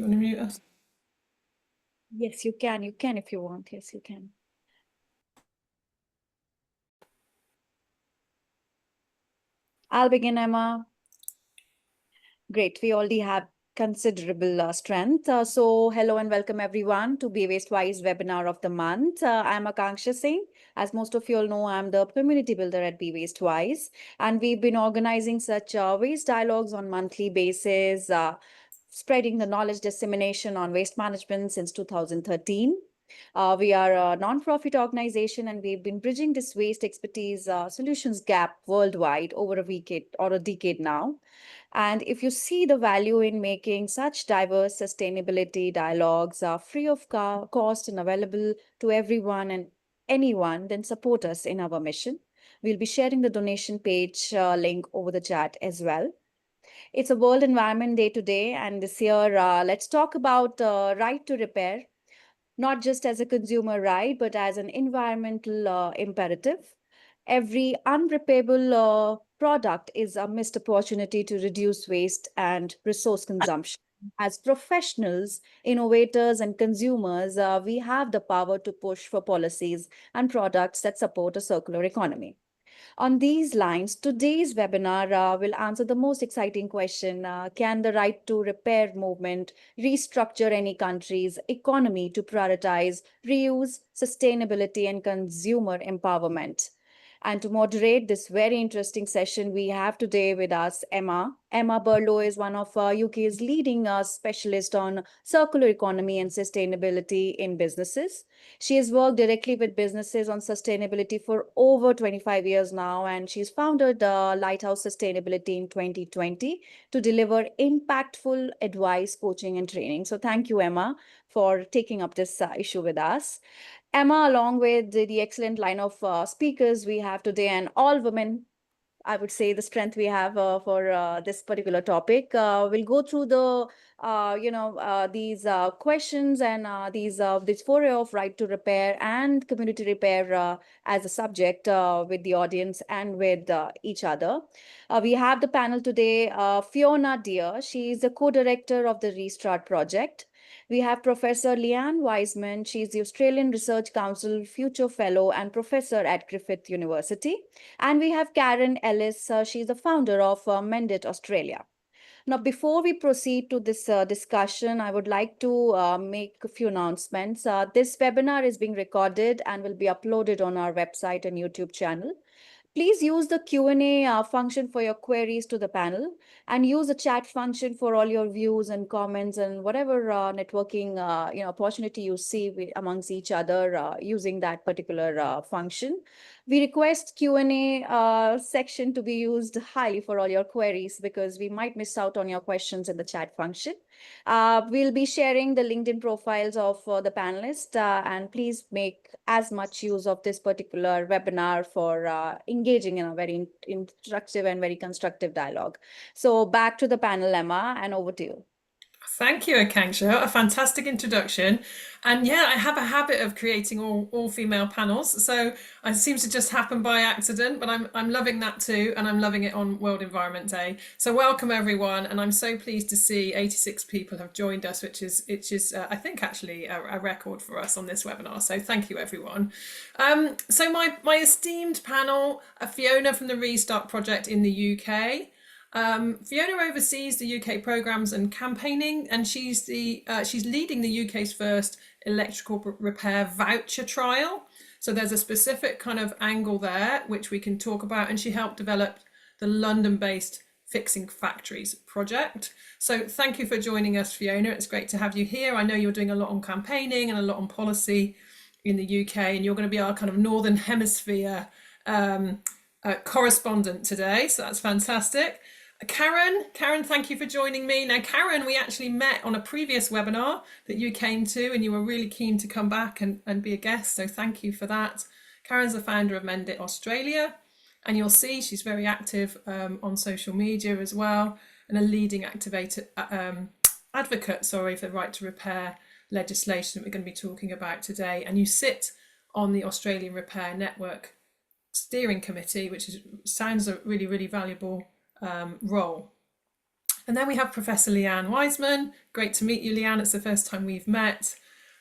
you want to mute us? Yes, you can. You can if you want. Yes, you can. I'll begin, Emma. Great. We already have considerable strength. So hello and welcome everyone to Be Waste Wise webinar of the month. I'm Akanksha Singh. As most of you all know, I'm the community builder at Be Waste Wise, and we've been organizing such waste dialogues on monthly basis, spreading the knowledge dissemination on waste management since 2013. We are a non-profit organization, and we've been bridging this waste expertise solutions gap worldwide over a decade now. And if you see the value in making such diverse sustainability dialogues free of cost and available to everyone and anyone, then support us in our mission. We'll be sharing the donation page link over the chat as well. It's a World Environment Day today, and this year, let's talk about right to repair, not just as a consumer right, but as an environmental imperative. Every unrepairable product is a missed opportunity to reduce waste and resource consumption. As professionals, innovators, and consumers, we have the power to push for policies and products that support a circular economy. On these lines, today's webinar will answer the most exciting question. Can the right to repair movement restructure any country's economy to prioritize reuse, sustainability, and consumer empowerment? And to moderate this very interesting session, we have today with us Emma. Emma Burlow is one of UK's leading specialists on circular economy and sustainability in businesses. She has worked directly with businesses on sustainability for over 25 years now, and she's founded Lighthouse Sustainability in 2020 to deliver impactful advice, coaching, and training. So thank you, Emma, for taking up this issue with us. Emma, along with the excellent line of speakers we have today, and all women, I would say the strength we have for this particular topic. We'll go through these questions and this foray of right to repair and community repair as a subject with the audience and with each other. We have the panel today, Fiona Deer. She is the co-director of the Restart Project. We have Professor Leanne Wiseman. She's the Australian Research Council Future Fellow and Professor at Griffith University. And we have Karen Ellis. She's the founder of Mendit Australia. Now, before we proceed to this discussion, I would like to make a few announcements. This webinar is being recorded and will be uploaded on our website and YouTube channel. Please use the Q&A function for your queries to the panel, and use the chat function for all your views and comments and whatever networking opportunity you see amongst each other using that particular function. We request Q&A section to be used highly for all your queries, because we might miss out on your questions in the chat function. We'll be sharing the LinkedIn profiles of the panelists, and please make as much use of this particular webinar for engaging in a very instructive and very constructive dialogue. So back to the panel, Emma, and over to you. Thank you, Akanksha. A fantastic introduction. And yeah, I have a habit of creating all female panels. So it seems to just happen by accident, but I'm loving that too. And I'm loving it on World Environment Day. So welcome everyone. And I'm so pleased to see 86 people have joined us, which is I think actually a record for us on this webinar. So thank you, everyone. So my esteemed panel, Fiona from the Restart Project in the UK. Fiona oversees the UK programmes and campaigning, and she's leading the UK's first electrical repair voucher trial. So there's a specific kind of angle there which we can talk about, and she helped develop the London-based Fixing Factories project. So thank you for joining us, Fiona. It's great to have you here. I know you're doing a lot on campaigning and a lot on policy in the UK, and you're going to be our kind of Northern Hemisphere correspondent today. So that's fantastic. Karen, thank you for joining me. Now, Karen, we actually met on a previous webinar that you came to, and you were really keen to come back and be a guest. So thank you for that. Karen's the founder of Mendit Australia, and you'll see she's very active on social media as well, and a leading advocate for the right to repair legislation that we're going to be talking about today. And you sit on the Australian Repair Network Steering Committee, which sounds a really, really valuable role. And then we have Professor Leanne Wiseman. Great to meet you, Leanne. It's the first time we've met.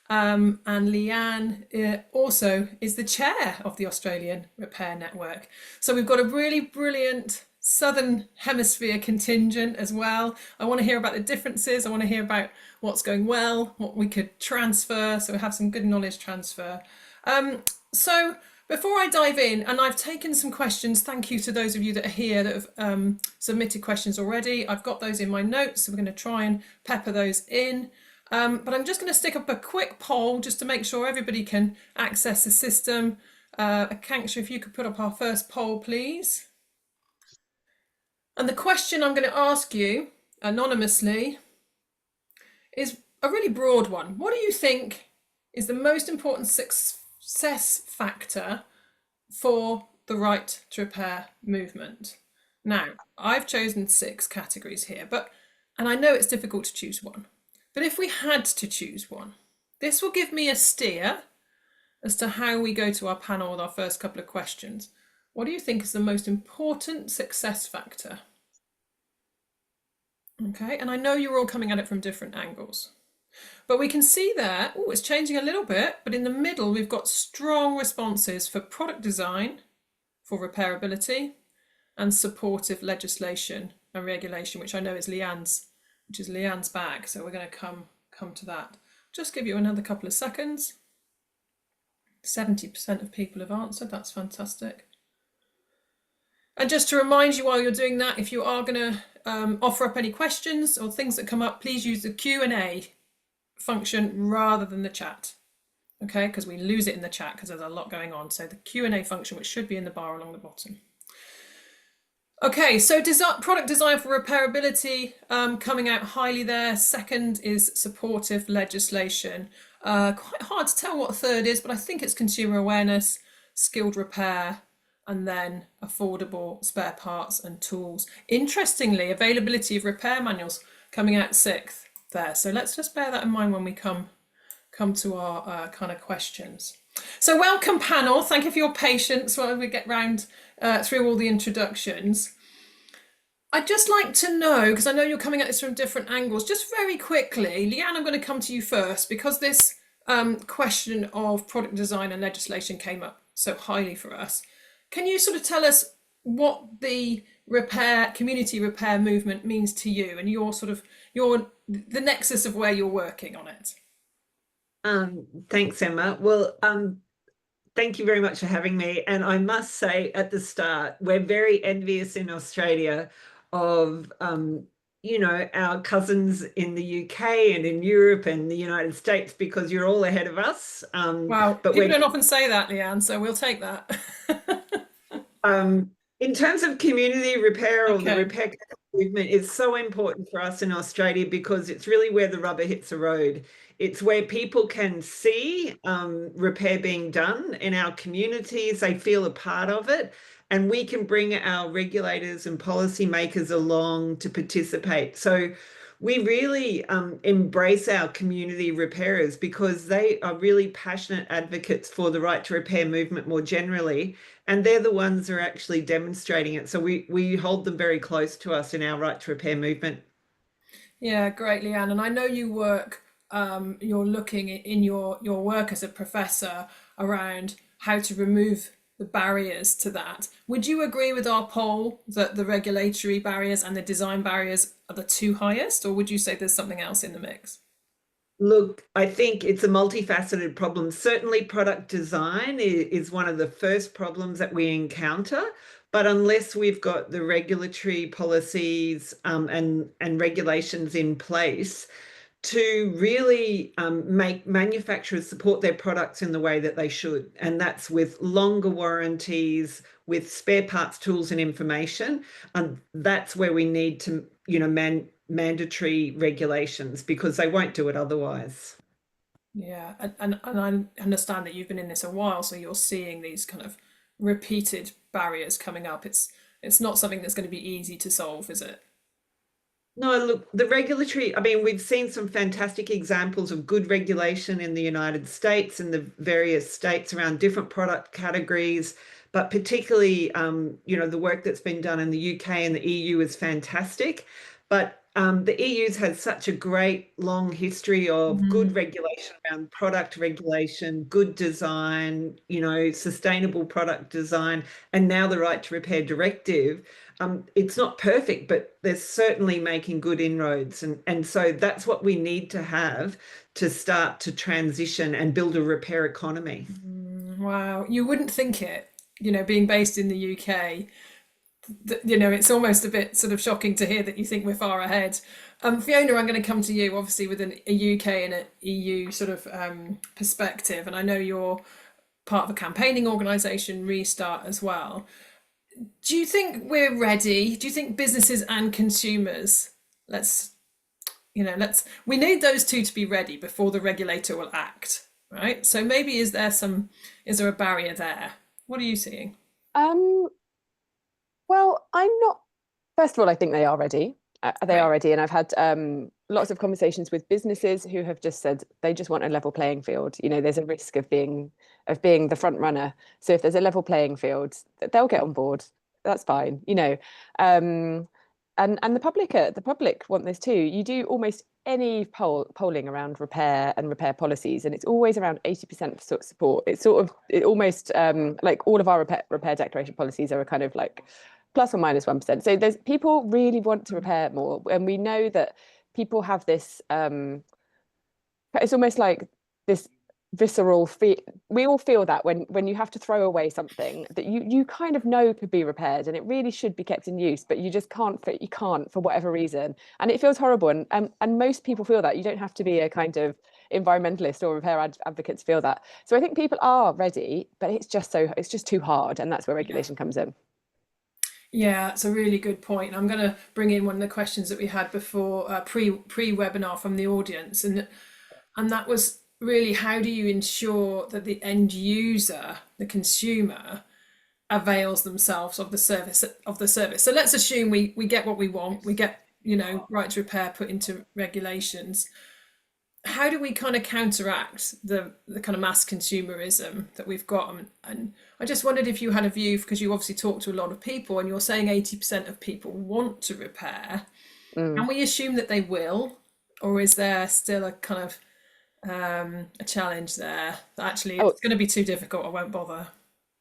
And Leanne also is the chair of the Australian Repair Network. So we've got a really brilliant Southern Hemisphere contingent as well. I want to hear about the differences. I want to hear about what's going well, what we could transfer. So we have some good knowledge transfer. So before I dive in, and I've taken some questions, thank you to those of you that are here that have submitted questions already. I've got those in my notes, so we're going to try and pepper those in. But I'm just going to stick up a quick poll just to make sure everybody can access the system. Akanksha, if you could put up our first poll, please. And the question I'm going to ask you anonymously is a really broad one. What do you think is the most important success factor for the right to repair movement? Now, I've chosen 6 categories here, and I know it's difficult to choose one. But if we had to choose one, this will give me a steer as to how we go to our panel with our first couple of questions. What do you think is the most important success factor? Okay, and I know you're all coming at it from different angles. But we can see there, oh, it's changing a little bit, but in the middle we've got strong responses for product design, for repairability, and supportive legislation and regulation, which I know is Leanne's bag. So we're going to come to that. Just give you another couple of seconds. 70% of people have answered. That's fantastic. And just to remind you while you're doing that, if you are going to offer up any questions or things that come up, please use the Q&A function rather than the chat. Okay, because we lose it in the chat because there's a lot going on. So the Q&A function, which should be in the bar along the bottom. Okay, so product design for repairability coming out highly there. Second is supportive legislation. Quite hard to tell what third is, but I think it's consumer awareness, skilled repair, and then affordable spare parts and tools. Interestingly, availability of repair manuals coming out 6th there. So let's just bear that in mind when we come to our kind of questions. So welcome panel, thank you for your patience while we get round through all the introductions. I'd just like to know, because I know you're coming at this from different angles, just very quickly, Leanne, I'm going to come to you first because this question of product design and legislation came up so highly for us. Can you sort of tell us what the community repair movement means to you and the nexus of where you're working on it? Thanks, Emma. Well, thank you very much for having me. And I must say at the start, we're very envious in Australia of, our cousins in the UK and in Europe and the United States, because you're all ahead of us. Wow, but people don't often say that, Leanne, so we'll take that. In terms of community repair or the Okay. repair movement is so important for us in Australia because it's really where the rubber hits the road. It's where people can see repair being done in our communities. They feel a part of it, and we can bring our regulators and policymakers along to participate. So we really embrace our community repairers because they are really passionate advocates for the right to repair movement more generally. And they're the ones who are actually demonstrating it. So we hold them very close to us in our right to repair movement. Yeah, great, Leanne. And I know you work, you're looking in your work as a professor around how to remove the barriers to that. Would you agree with our poll that the regulatory barriers and the design barriers are the 2 highest, or would you say there's something else in the mix? Look, I think it's a multifaceted problem. Certainly product design is one of the first problems that we encounter, but unless we've got the regulatory policies and regulations in place to really make manufacturers support their products in the way that they should, and that's with longer warranties, with spare parts, tools, and information, and that's where we need to, mandatory regulations, because they won't do it otherwise. Yeah, and I understand that you've been in this a while, so you're seeing these kind of repeated barriers coming up. It's not something that's going to be easy to solve, is it? No, look, we've seen some fantastic examples of good regulation in the United States and the various states around different product categories, but particularly, the work that's been done in the UK and the EU is fantastic. But the EU's has such a great long history of good regulation around product regulation, good design, sustainable product design, and now the Right to Repair Directive. It's not perfect, but they're certainly making good inroads. And so that's what we need to have to start to transition and build a repair economy. Wow, you wouldn't think it, being based in the UK. It's almost a bit sort of shocking to hear that you think we're far ahead. Fiona, I'm going to come to you, obviously, with a UK and an EU sort of perspective, and I know you're part of a campaigning organisation, Restart, as well. Do you think we're ready? Do you think businesses and consumers, we need those two to be ready before the regulator will act, right? So maybe is there a barrier there? What are you seeing? Well, I'm not. First of all, I think they are ready. They are ready, and I've had lots of conversations with businesses who have just said they just want a level playing field. There's a risk of being the front runner. So if there's a level playing field, they'll get on board. That's fine. And the public want this too. You do almost any polling around repair and repair policies, and it's always around 80% support. It's almost like all of our repair declaration policies are a kind of like plus or minus 1%. So there's people really want to repair more, and we know that people have this. It's almost like this visceral feel. We all feel that when you have to throw away something that you kind of know could be repaired and it really should be kept in use, but you just can't for whatever reason, and it feels horrible. And most people feel that. You don't have to be a kind of environmentalist or repair advocate to feel that. So I think people are ready, but it's just too hard, and that's where regulation comes in. Yeah, it's a really good point. I'm going to bring in one of the questions that we had before pre-webinar from the audience, and that was really, how do you ensure that the end user, the consumer, avails themselves of the service? So let's assume we get what we want, we get right to repair put into regulations. How do we kind of counteract the kind of mass consumerism that we've got? And I just wondered if you had a view, because you obviously talk to a lot of people and you're saying 80% of people want to repair. Can we assume that they will, or is there still a kind of a challenge there that actually it's going to be too difficult, I won't bother?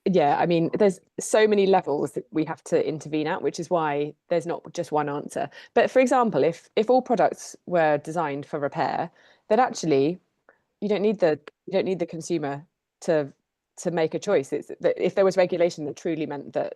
Yeah, I mean, there's so many levels that we have to intervene at, which is why there's not just one answer. But for example, if all products were designed for repair, then actually you don't need the consumer to make a choice. It's that if there was regulation that truly meant that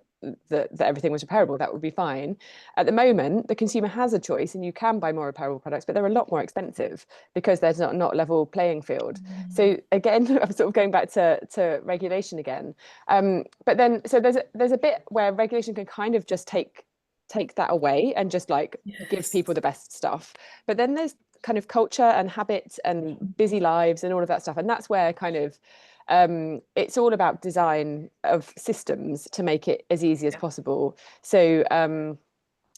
everything was repairable, that would be fine. At the moment, the consumer has a choice, and you can buy more repairable products, but they're a lot more expensive because there's not a level playing field. So again, I'm sort of going back to regulation again. But then so there's a bit where regulation can kind of just take that away and just like give people the best stuff. But then there's kind of culture and habits and busy lives and all of that stuff, and that's where kind of it's all about design of systems to make it as easy as possible. So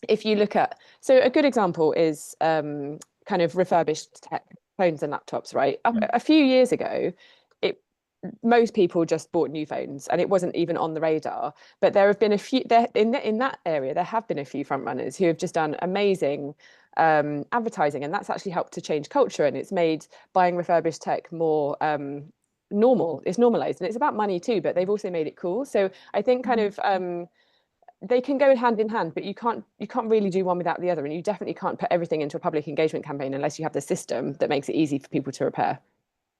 if you look at, so a good example is kind of refurbished tech, phones and laptops, right? A few years ago, most people just bought new phones and it wasn't even on the radar. But there have been a few there in that area. There have been a few front runners who have just done amazing advertising, and that's actually helped to change culture, and it's made buying refurbished tech more normal. It's normalized, and it's about money too, but they've also made it cool. So I think kind of they can go hand in hand, but you can't really do one without the other, and you definitely can't put everything into a public engagement campaign unless you have the system that makes it easy for people to repair.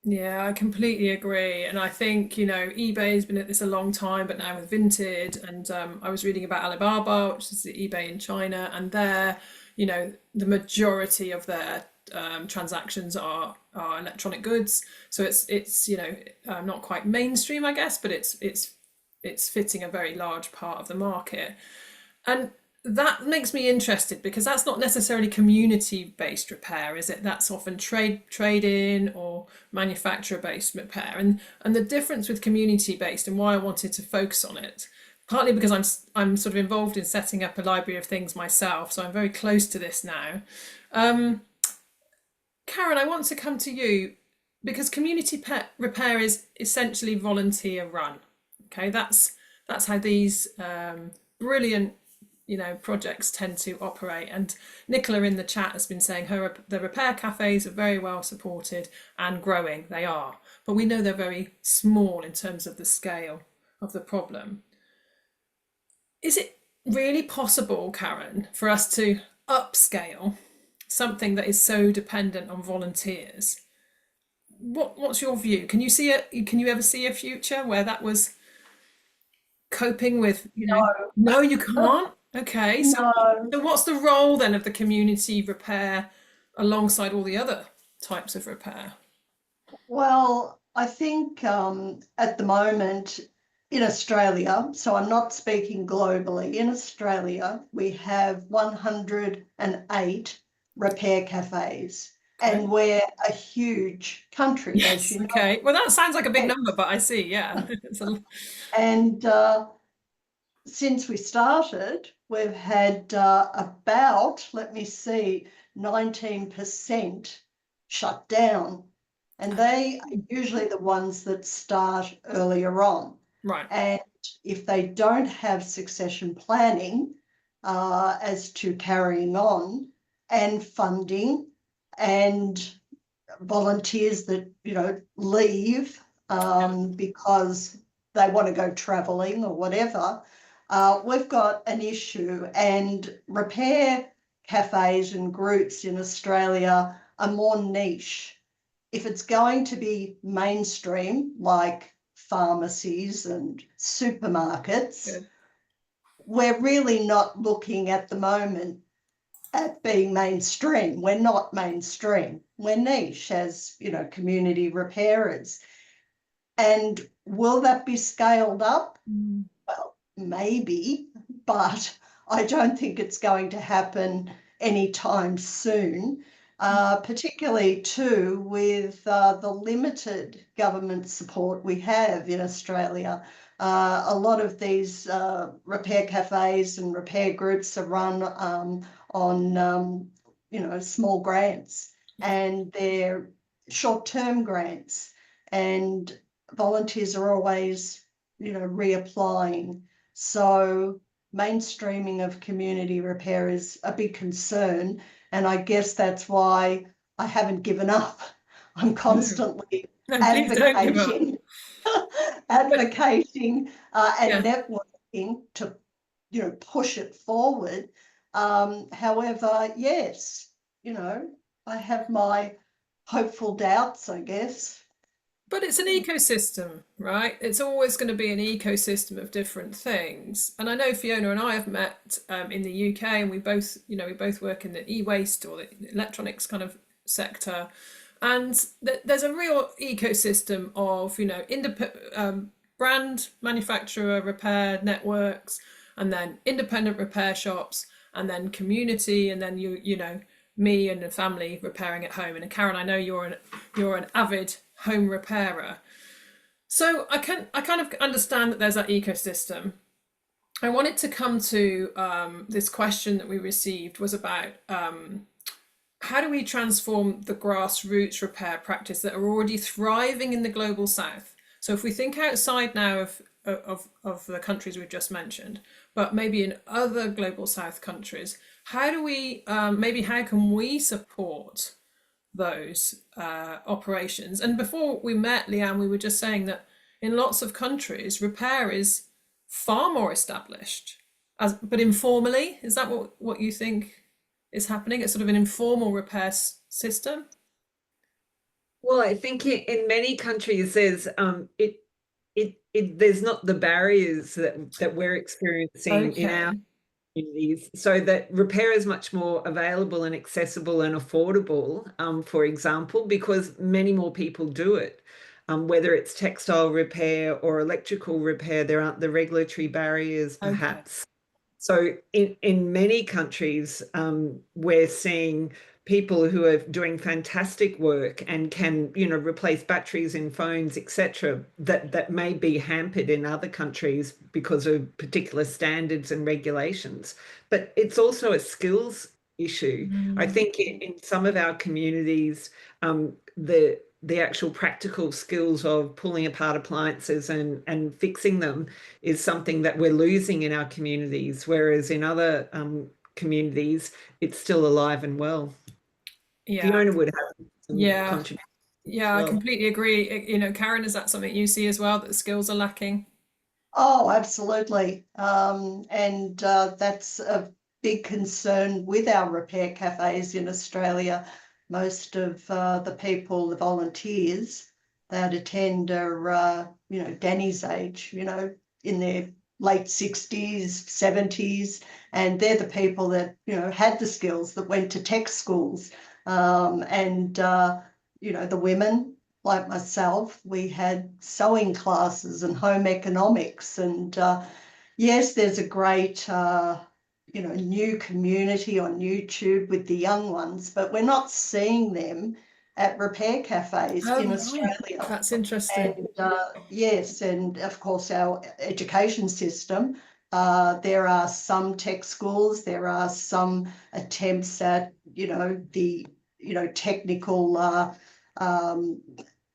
Yeah, I completely agree. And I think, eBay's been at this a long time, but now with Vinted, and I was reading about Alibaba, which is the eBay in China, and there, the majority of their transactions are electronic goods. So it's not quite mainstream, I guess, but it's fitting a very large part of the market. And that makes me interested, because that's not necessarily community-based repair, is it? That's often trade-in or manufacturer-based repair. And the difference with community-based, and why I wanted to focus on it, partly because I'm sort of involved in setting up a library of things myself, so I'm very close to this now. Karen, I want to come to you, because community repair is essentially volunteer run. Okay, that's how these brilliant projects tend to operate. And Nicola in the chat has been saying the repair cafes are very well supported and growing. They are, but we know they're very small in terms of the scale of the problem. Is it really possible, Karen, for us to upscale something that is so dependent on volunteers? What's your view? Can you ever see a future where that was coping with, no, you can't? Okay, so what's the role then of the community repair alongside all the other types of repair? Well, I think at the moment in Australia, so I'm not speaking globally, in Australia, we have 108 repair cafes. Okay. And we're a huge country, as you know. Okay, well, that sounds like a big number, but I see, yeah. And since we started, we've had about, let me see, 19% shut down. And they are usually the ones that start earlier on. Right. And if they don't have succession planning as to carrying on and funding and volunteers that, leave because they want to go traveling or whatever, we've got an issue. And repair cafes and groups in Australia are more niche. If it's going to be mainstream, like pharmacies and supermarkets, Good. we're really not looking at the moment at being mainstream. We're not mainstream. We're niche as, community repairers. And will that be scaled up? Well, maybe, but I don't think it's going to happen anytime soon, particularly too with the limited government support we have in Australia. A lot of these repair cafes and repair groups are run on, small grants, and they're short-term grants, and volunteers are always, reapplying. So mainstreaming of community repair is a big concern. And I guess that's why I haven't given up. I'm constantly advocating, advocating and networking to, push it forward. However, yes, I have my hopeful doubts, I guess. But it's an ecosystem, right? It's always going to be an ecosystem of different things. And I know Fiona and I have met in the UK, and we both work in the e-waste or the electronics kind of sector. And there's a real ecosystem of, brand manufacturer repair networks, and then independent repair shops, and then community, and then me and the family repairing at home. And Karen, I know you're an avid home repairer, so I kind of understand that there's that ecosystem. I wanted to come to this question that we received was about how do we transform the grassroots repair practice that are already thriving in the global south. So if we think outside now of the countries we've just mentioned, but maybe in other global south countries, how do we how can we support those operations? And before we met, Leanne, we were just saying that in lots of countries repair is far more established, but informally. Is that what you think is happening? It's sort of an informal repair system. Well, I think in many countries there's there's not the barriers that we're experiencing in our communities, so that repair is much more available and accessible and affordable, for example, because many more people do it. Whether it's textile repair or electrical repair, there aren't the regulatory barriers, perhaps. So in many countries, we're seeing people who are doing fantastic work and can, replace batteries in phones, etc., that may be hampered in other countries because of particular standards and regulations. But it's also a skills issue. I think in some of our communities, the actual practical skills of pulling apart appliances and fixing them is something that we're losing in our communities, whereas in other communities it's still alive and well. Yeah, Fiona would have some yeah, contributions as yeah. I well. completely agree. You know, Karen, is that something you see as well, that the skills are lacking? Oh, absolutely. And that's a big concern with our repair cafes in Australia. Most of the people, the volunteers that attend are, Danny's age, in their late 60s, 70s, and they're the people that, had the skills, that went to tech schools. And the women like myself, we had sewing classes and home economics. And yes, there's a great, new community on YouTube with the young ones, but we're not seeing them at repair cafes Oh, in right. Australia. That's interesting. And yes, and of course, our education system. There are some tech schools, there are some attempts at, the, technical um,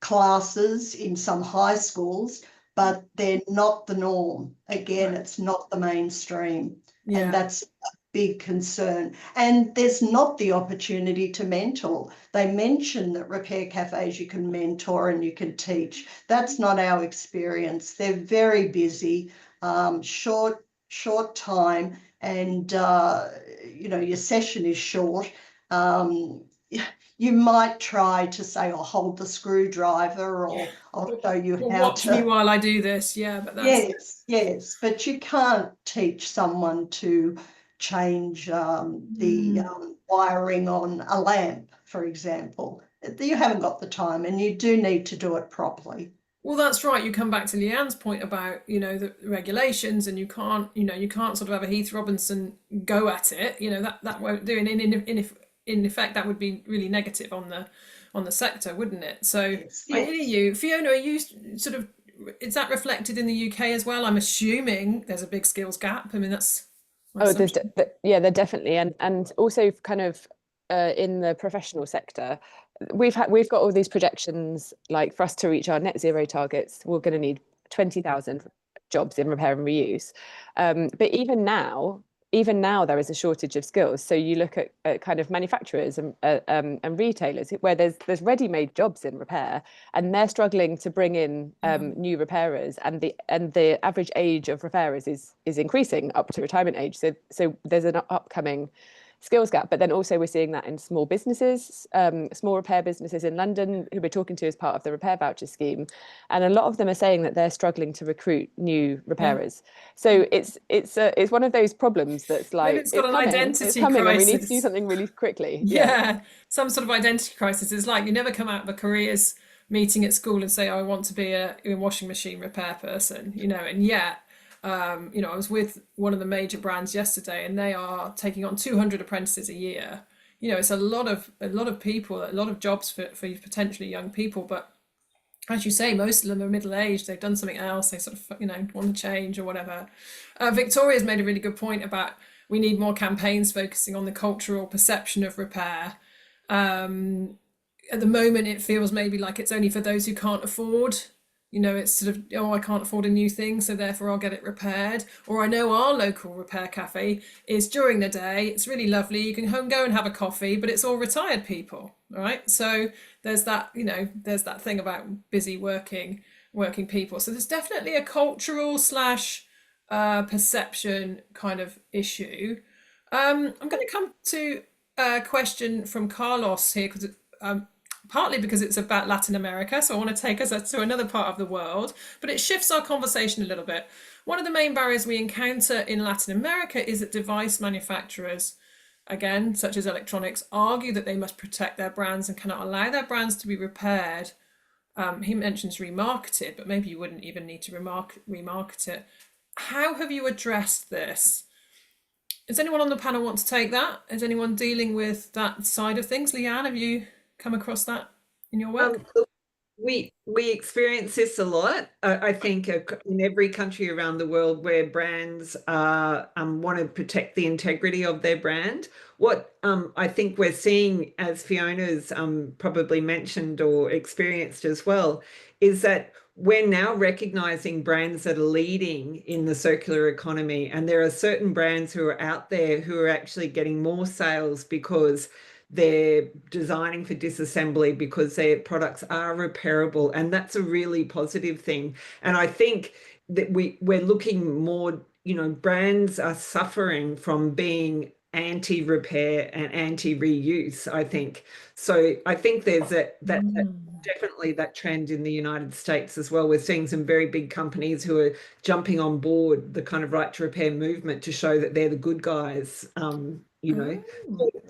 classes in some high schools, but they're not the norm. Again, Right. it's not the mainstream. And Yeah. that's a big concern. And there's not the opportunity to mentor. They mention that repair cafes you can mentor and you can teach. That's not our experience. They're very busy, short time, and your session is short. Um, you might try to say, "I'll hold the screwdriver," or "I'll show you Well, how watch me to." while I do this. Yeah, but that's Yes, but you can't teach someone to change the wiring on a lamp, for example. You haven't got the time, and you do need to do it properly. well, that's right. You come back to Leanne's point about, the regulations, and you can't sort of have a Heath Robinson go at it. That won't do. And in effect, that would be really negative on the sector, wouldn't it? So Yes, I hear yes. you, Fiona. Are you sort of, is that reflected in the UK as well? I'm assuming there's a big skills gap. I mean, that's my Oh, assumption. yeah, there definitely, and also kind of in the professional sector, we've got all these projections, like for us to reach our net zero targets, we're going to need 20,000 jobs in repair and reuse. But even now there is a shortage of skills. So you look at kind of manufacturers and retailers where there's ready-made jobs in repair, and they're struggling to bring in new repairers, and the average age of repairers is increasing up to retirement age. So there's an upcoming skills gap. But then also we're seeing that in small businesses, small repair businesses in London, who we're talking to as part of the repair voucher scheme, and a lot of them are saying that they're struggling to recruit new Yeah. repairers. So it's one of those problems that's Maybe like, it's got an it's identity coming, and we need to do crisis. something really quickly. Yeah. Yeah, some sort of identity crisis. It's like you never come out of a careers meeting at school and say, "I want to be a washing machine repair person," and yet, I was with one of the major brands yesterday, and they are taking on 200 apprentices a year. It's a lot of people, a lot of jobs for potentially young people, but as you say, most of them are middle aged. They've done something else. They sort of, want to change or whatever. Victoria's made a really good point about we need more campaigns focusing on the cultural perception of repair. At the moment, it feels maybe like it's only for those who can't afford. It's sort of, oh, I can't afford a new thing, so therefore I'll get it repaired. Or I know our local repair cafe is during the day. It's really lovely. You can go and have a coffee, but it's all retired people, right? So there's that thing about busy working people. So there's definitely a cultural slash perception kind of issue. I'm going to come to a question from Carlos here because partly because it's about Latin America, so I want to take us to another part of the world, but it shifts our conversation a little bit. One of the main barriers we encounter in Latin America is that device manufacturers, again, such as electronics, argue that they must protect their brands and cannot allow their brands to be repaired. He mentions remarketed, but maybe you wouldn't even need to remarket it. How have you addressed this? Does anyone on the panel want to take that? Is anyone dealing with that side of things? Leanne, have you come across that in your work? We experience this a lot. I think in every country around the world where brands want to protect the integrity of their brand. What I think we're seeing, as Fiona's probably mentioned or experienced as well, is that we're now recognizing brands that are leading in the circular economy, and there are certain brands who are out there who are actually getting more sales because they're designing for disassembly, because their products are repairable, and that's a really positive thing. And I think that we're looking more, brands are suffering from being anti-repair and anti-reuse, I think. So I think there's that definitely that trend in the United States as well. We're seeing some very big companies who are jumping on board the kind of right to repair movement to show that they're the good guys. It's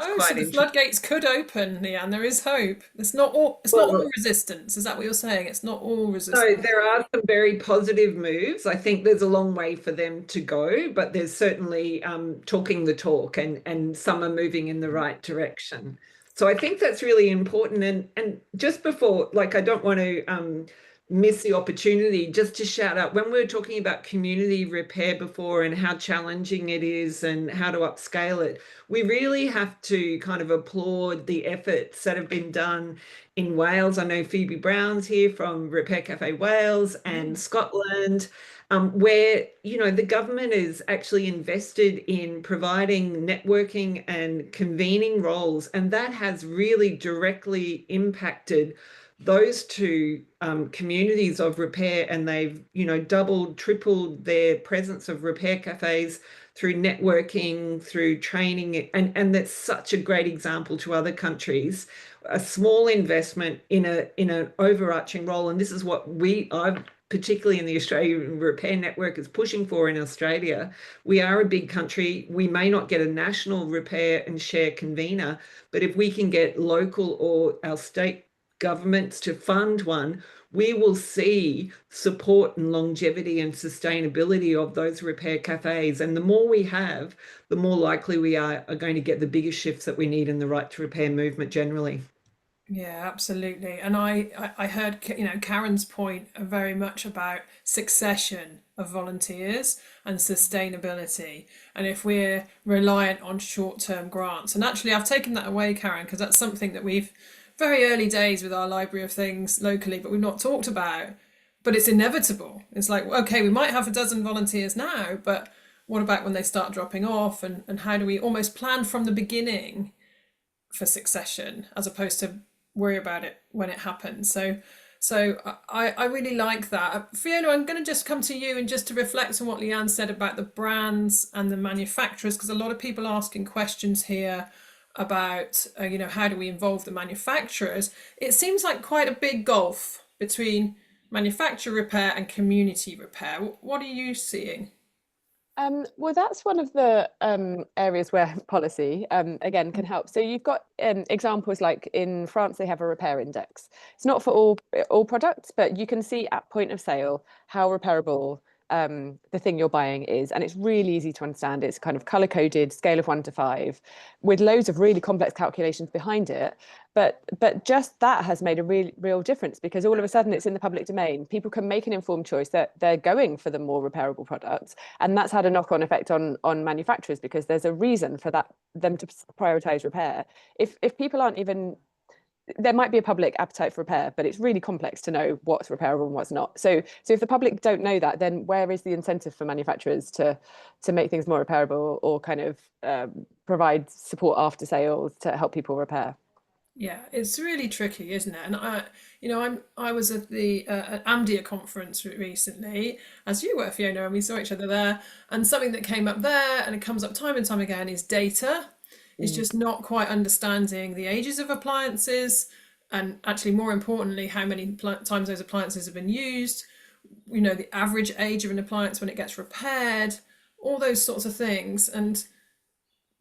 Oh, quite so the interesting. floodgates could open, Leanne. There is hope. It's not all Well, resistance. Is that what you're saying? It's not all no, resistance. there are some very positive moves. I think there's a long way for them to go, but there's certainly talking the talk, and some are moving in the right direction. So I think that's really important. And just before, like, I don't want to miss the opportunity just to shout out, when we were talking about community repair before and how challenging it is and how to upscale it, we really have to kind of applaud the efforts that have been done in Wales. I know Phoebe Brown's here from Repair Cafe Wales and Scotland, where the government is actually invested in providing networking and convening roles, and that has really directly impacted those two communities of repair, and they've doubled, tripled their presence of repair cafes through networking, through training, and that's such a great example to other countries. A small investment in an overarching role, and this is what I've particularly in the Australian Repair Network is pushing for in Australia. We are a big country. We may not get a national repair and share convener, but if we can get local or our state governments to fund one, we will see support and longevity and sustainability of those repair cafes. And the more we have, the more likely we are going to get the bigger shifts that we need in the right to repair movement generally. Yeah, absolutely. And I heard, Karen's point very much about succession of volunteers and sustainability. And if we're reliant on short-term grants, and actually I've taken that away, Karen, because that's something that we've very early days with our library of things locally, but we've not talked about. But it's inevitable. It's like, okay, we might have a dozen volunteers now, but what about when they start dropping off? And how do we almost plan from the beginning for succession as opposed to worry about it when it happens? So I really like that. Fiona, I'm going to just come to you and just to reflect on what Leanne said about the brands and the manufacturers, because a lot of people are asking questions here about how do we involve the manufacturers. It seems like quite a big gulf between manufacturer repair and community repair. What are you seeing? Well, that's one of the areas where policy, again, can help. So you've got examples like in France, they have a repair index. It's not for all products, but you can see at point of sale how repairable the thing you're buying is. And it's really easy to understand. It's kind of color coded, scale of 1 to 5, with loads of really complex calculations behind it. But just that has made a real difference, because all of a sudden it's in the public domain. People can make an informed choice that they're going for the more repairable products. And that's had a knock-on effect on manufacturers, because there's a reason for them to prioritize repair. If people aren't even, there might be a public appetite for repair, but it's really complex to know what's repairable and what's not. So if the public don't know that, then where is the incentive for manufacturers to make things more repairable, or kind of provide support after sales to help people repair? Yeah, it's really tricky, isn't it? And I was at the at AMDIA conference recently, as you were, Fiona, and we saw each other there. And something that came up there, and it comes up time and time again, is data. It's just not quite understanding the ages of appliances, and actually, more importantly, how many times those appliances have been used. The average age of an appliance when it gets repaired, all those sorts of things. And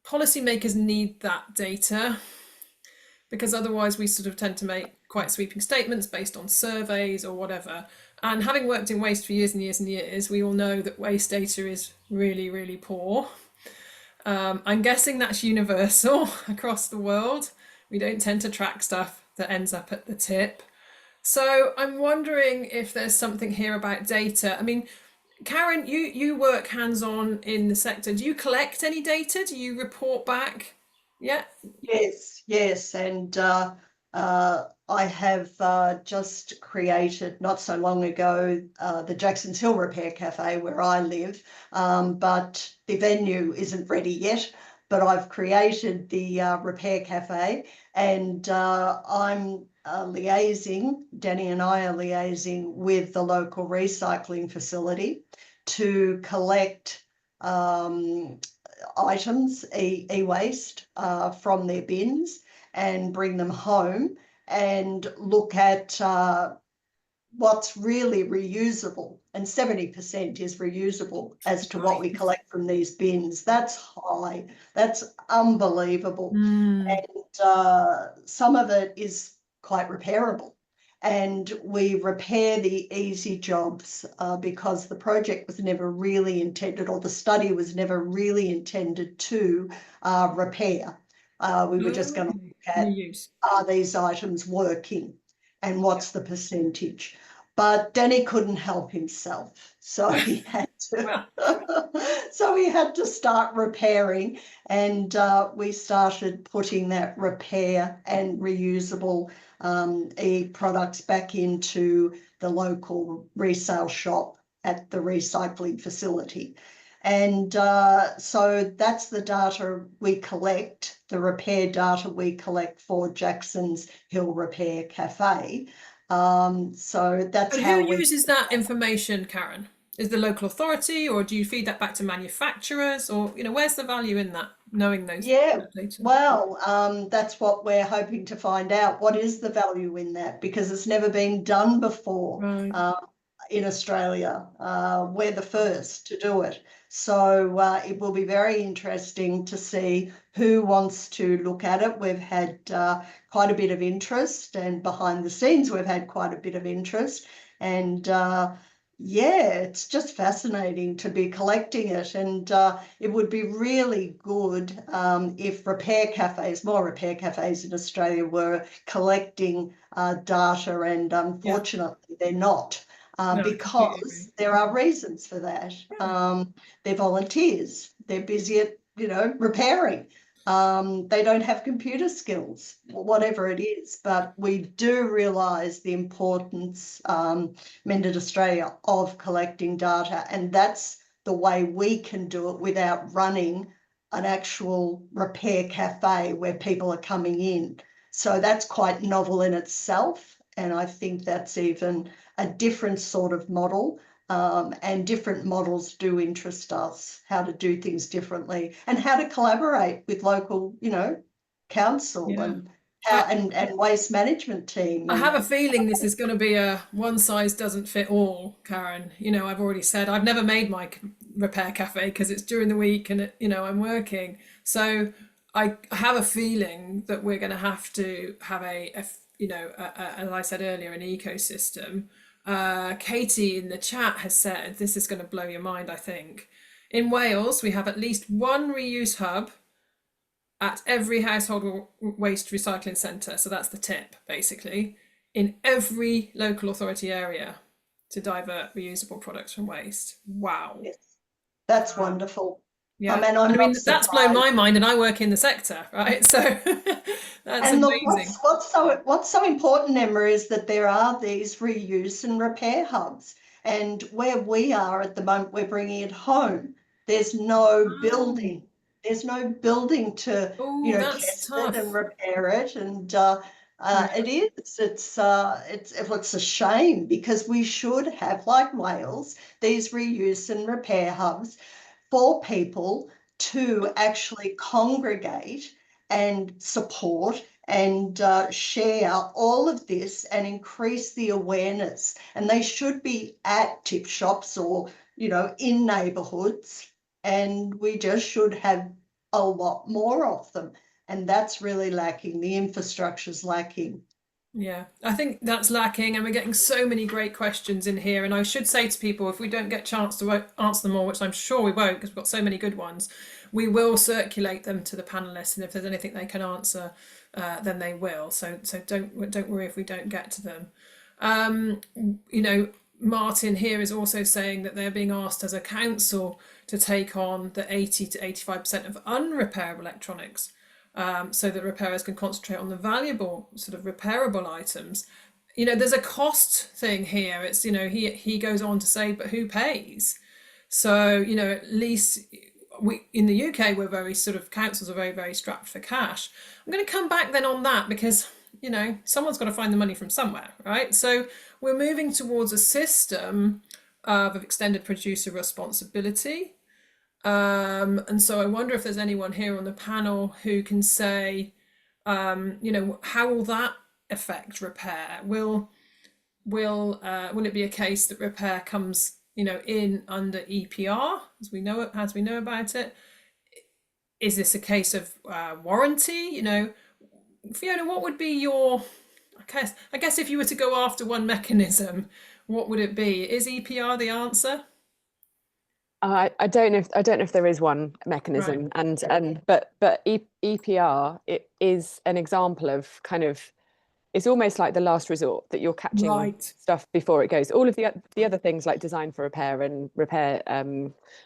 policymakers need that data, because otherwise we sort of tend to make quite sweeping statements based on surveys or whatever. And having worked in waste for years and years and years, we all know that waste data is really, really poor. I'm guessing that's universal across the world. We don't tend to track stuff that ends up at the tip. So I'm wondering if there's something here about data. I mean, Karen, you work hands-on in the sector. Do you collect any data? Do you report back? Yeah. Yes, yes, and I have just created not so long ago the Jackson's Hill Repair Cafe where I live, but the venue isn't ready yet. But I've created the Repair Cafe, and I'm liaising. Danny and I are liaising with the local recycling facility to collect. Items, e-waste, from their bins and bring them home and look at what's really reusable. And 70% is reusable as to what we collect from these bins. That's high. That's unbelievable. Mm. And some of it is quite repairable. And we repair the easy jobs because the project was never really intended, or the study was never really intended to repair. We were just going to look at, Reuse. are these items working and what's the percentage? But Danny couldn't help himself, so he had to. So he had to start repairing, and we started putting that repair and reusable e-products back into the local resale shop at the recycling facility. And so that's the data we collect, the repair data we collect for Jackson's Hill Repair Cafe. So that's And how who we. uses that information, Karen? Is the local authority, or do you feed that back to manufacturers, or where's the value in that, knowing those Yeah, data? well, that's what we're hoping to find out. What is the value in that? Because it's never been done before. Right. In Australia. We're the first to do it. So it will be very interesting to see who wants to look at it. We've had quite a bit of interest, and behind the scenes we've had quite a bit of interest. And yeah, it's just fascinating to be collecting it. And it would be really good if more repair cafes in Australia were collecting data, and unfortunately they're not. No, I completely agree. Because there are reasons for that. They're volunteers. They're busy at, repairing. They don't have computer skills, whatever it is. But we do realise the importance, Mended Australia, of collecting data, and that's the way we can do it without running an actual repair cafe where people are coming in. So that's quite novel in itself, and I think that's even a different sort of model, and different models do interest us, how to do things differently and how to collaborate with local, council Yeah. and how and waste management team. I And have a feeling this is going to be a one size doesn't fit all, Karen. I've already said I've never made my repair cafe because it's during the week and I'm working. So I have a feeling that we're going to have as I said earlier, an ecosystem. Katie in the chat has said this is going to blow your mind. I think in Wales we have at least one reuse hub at every household waste recycling centre. So that's the tip, basically, in every local authority area to divert reusable products from waste. Wow. yes, that's Wow. wonderful. Yeah. I mean, I'm not That's blown surprised. my mind, and I work in the sector, right? So that's And look, amazing. what's so important, Emma, is that there are these reuse and repair hubs. And where we are at the moment, we're bringing it home. There's no building. There's no building to, Oh, that's test it and tough. repair it. And Yeah. it is. It's a shame, because we should have, like Wales, these reuse and repair hubs for people to actually congregate and support and share all of this and increase the awareness. And they should be at tip shops or, in neighbourhoods. And we just should have a lot more of them. And that's really lacking. The infrastructure's lacking. Yeah, I think that's lacking, and we're getting so many great questions in here. And I should say to people, if we don't get a chance to answer them all, which I'm sure we won't because we've got so many good ones, we will circulate them to the panelists, and if there's anything they can answer, then they will. So don't worry if we don't get to them. You know, Martin here is also saying that they're being asked as a council to take on the 80 to 85% of unrepairable electronics, so that repairers can concentrate on the valuable sort of repairable items. You know, there's a cost thing here. It's, you know, he goes on to say, but who pays? So, you know, at least we in the UK, we're very sort of, councils are very, very strapped for cash. I'm going to come back then on that because, you know, someone's got to find the money from somewhere, right? So we're moving towards a system of extended producer responsibility. And so I wonder if there's anyone here on the panel who can say, you know, how will that affect repair? Will it be a case that repair comes, you know, in under EPR as we know about it? Is this a case of warranty? You know, Fiona, what would be your, I guess if you were to go after one mechanism, what would it be? Is EPR the answer? I don't know if there is one mechanism, Right. but EPR, it is an example of kind of, it's almost like the last resort, that you're catching Right. stuff before it goes. All of the other things like design for repair and repair,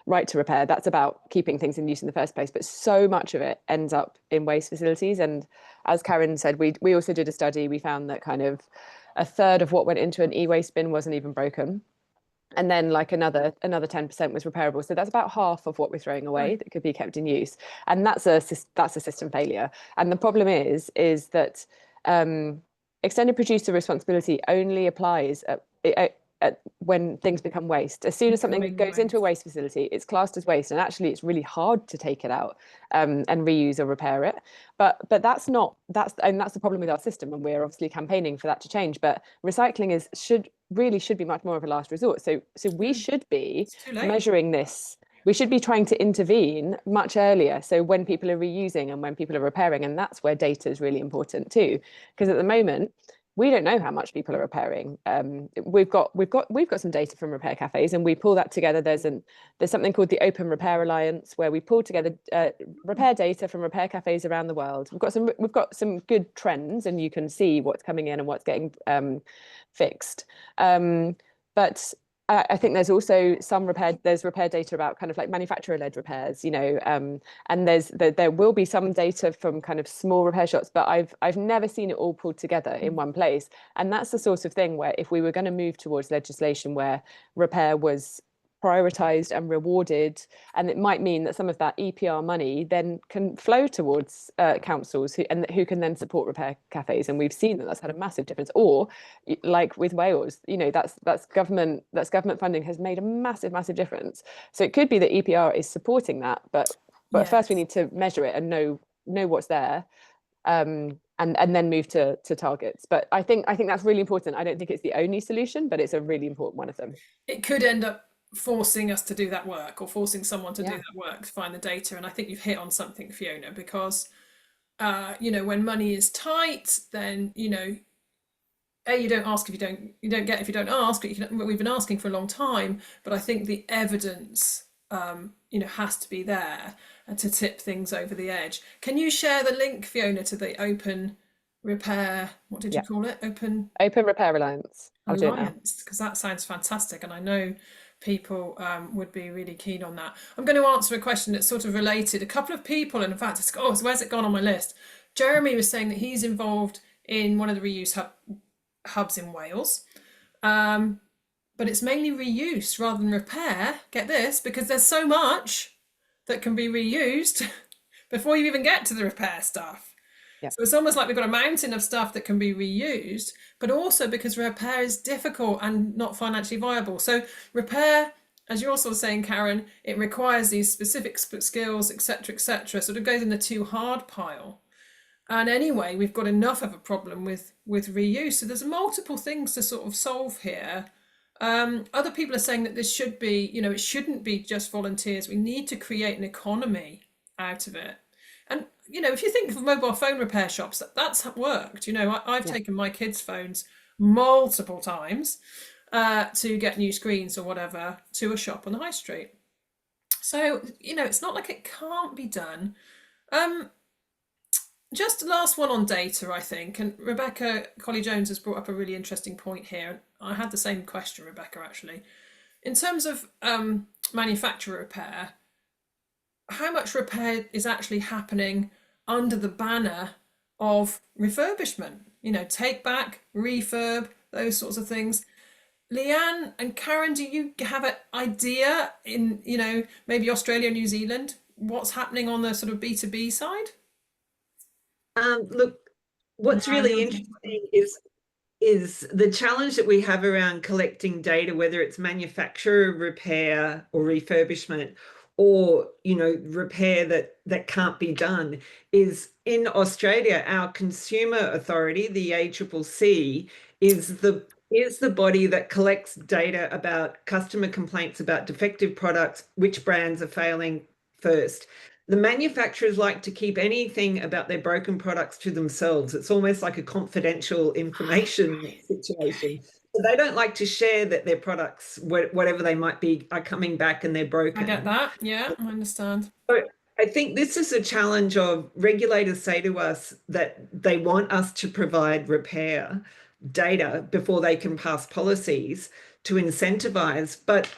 right to repair, that's about keeping things in use in the first place. But so much of it ends up in waste facilities. And as Karen said, we also did a study. We found that kind of a third of what went into an e-waste bin wasn't even broken. And then like another 10% was repairable. So that's about half of what we're throwing away that could be kept in use. And that's a system failure. And the problem is that extended producer responsibility only applies at when things become waste. As soon as something goes into a waste facility, it's classed as waste, and actually it's really hard to take it out and reuse or repair it. But that's the problem with our system, and we're obviously campaigning for that to change. But recycling should be much more of a last resort. So we should be measuring this. We should be trying to intervene much earlier. So when people are reusing and when people are repairing, and that's where data is really important too. Because at the moment, we don't know how much people are repairing. We've got some data from repair cafes, and we pull that together. There's something called the Open Repair Alliance, where we pull together repair data from repair cafes around the world. We've got some good trends, and you can see what's coming in and what's getting fixed. But I think there's also there's repair data about kind of like manufacturer-led repairs, you know, and there will be some data from kind of small repair shops, but I've never seen it all pulled together in one place. And that's the sort of thing where if we were going to move towards legislation where repair was prioritized and rewarded, and it might mean that some of that EPR money then can flow towards councils who can then support repair cafes. And we've seen that that's had a massive difference. Or like with Wales, you know, that's government funding has made a massive difference. So it could be that EPR is supporting that, but first we need to measure it and know what's there. And then move to targets. But I think that's really important. I don't think it's the only solution, but it's a really important one of them. It could end up forcing us to do that work, or forcing someone to do that work to find the data. And I think you've hit on something, Fiona, because you know, when money is tight, then, you know, you don't ask if you don't get if you don't ask. We've been asking for a long time, but I think the evidence you know, has to be there to tip things over the edge. Can you share the link, Fiona, to the Open Repair, what did you call it? Open Repair Alliance. Alliance, because that sounds fantastic, and I know people would be really keen on that. I'm going to answer a question that's sort of related. A couple of people, and in fact, so where's it gone on my list? Jeremy was saying that he's involved in one of the reuse hubs in Wales, but it's mainly reuse rather than repair. Get this, because there's so much that can be reused before you even get to the repair stuff. So it's almost like we've got a mountain of stuff that can be reused, but also because repair is difficult and not financially viable. So repair, as you're also saying, Karen, it requires these specific skills, etc., sort of goes in the too hard pile. And anyway, we've got enough of a problem with reuse. So there's multiple things to sort of solve here. Other people are saying that this should be, you know, it shouldn't be just volunteers. We need to create an economy out of it. And, you know, if you think of mobile phone repair shops, that's worked. You know, I've taken my kids' phones multiple times to get new screens or whatever to a shop on the high street. So, you know, it's not like it can't be done. just last one on data, I think. And Rebecca Colley-Jones has brought up a really interesting point here. I had the same question, Rebecca, actually. In terms of manufacturer repair, how much repair is actually happening under the banner of refurbishment? You know, take back, refurb, those sorts of things. Leanne and Karen, do you have an idea in, you know, maybe Australia, New Zealand, what's happening on the sort of B2B side? Look, what's really interesting is the challenge that we have around collecting data, whether it's manufacturer repair or refurbishment, or repair that can't be done, is in Australia, our consumer authority, the ACCC, is the body that collects data about customer complaints about defective products, which brands are failing first. The manufacturers like to keep anything about their broken products to themselves. It's almost like a confidential information situation. So they don't like to share that their products, whatever they might be, are coming back and they're broken. I get that. Yeah, I understand. So I think this is a challenge of regulators say to us that they want us to provide repair data before they can pass policies to incentivize, but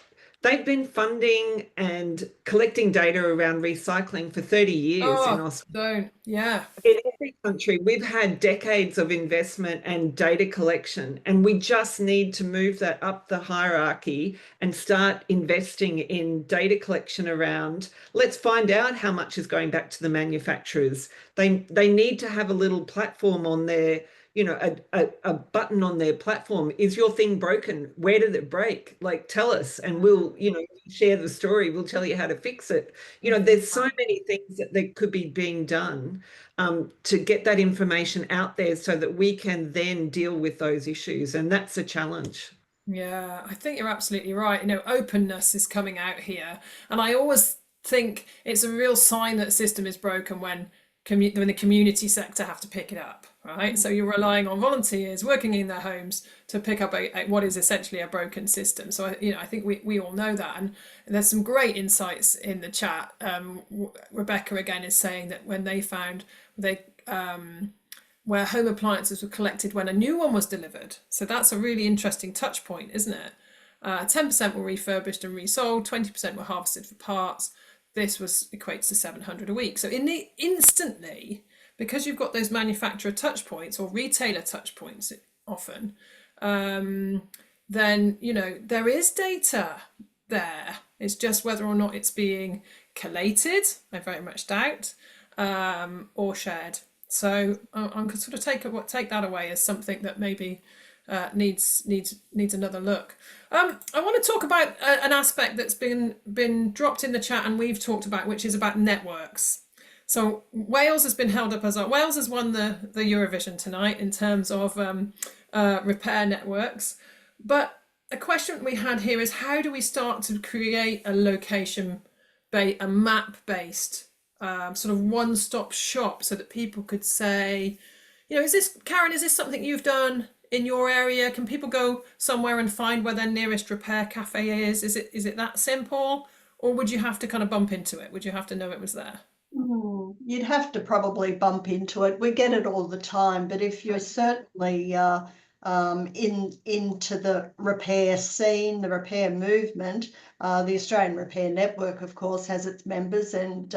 they've been funding and collecting data around recycling for 30 years in Australia. Don't. Yeah. In every country, we've had decades of investment and data collection, and we just need to move that up the hierarchy and start investing in data collection around, let's find out how much is going back to the manufacturers. They need to have a little platform on their, a button on their platform. Is your thing broken? Where did it break? Like, tell us, and we'll, share the story. We'll tell you how to fix it. There's so many things that could be being done to get that information out there so that we can then deal with those issues. And that's a challenge. Yeah, I think you're absolutely right. You know, openness is coming out here. And I always think it's a real sign that the system is broken when the community sector have to pick it up, right? So you're relying on volunteers working in their homes to pick up what is essentially a broken system. So I think we all know that, and there's some great insights in the chat. Rebecca again is saying that when they found where home appliances were collected when a new one was delivered. So that's a really interesting touch point, isn't it? 10% were refurbished and resold, 20% were harvested for parts. This equates to 700 a week. So instantly, because you've got those manufacturer touch points or retailer touch points often, then, there is data there. It's just whether or not it's being collated, I very much doubt, or shared. So I'm sort of take that away as something that maybe needs another look. I want to talk about an aspect that's been dropped in the chat and we've talked about, which is about networks. So Wales has been held up as Wales has won the Eurovision tonight in terms of repair networks. But a question we had here is, how do we start to create a map-based sort of one-stop shop so that people could say, is this, Karen, is this something you've done in your area? Can people go somewhere and find where their nearest repair cafe is? Is it that simple? Or would you have to kind of bump into it? Would you have to know it was there? You'd have to probably bump into it. We get it all the time, but if you're certainly into the repair scene, the repair movement, the Australian Repair Network, of course, has its members, and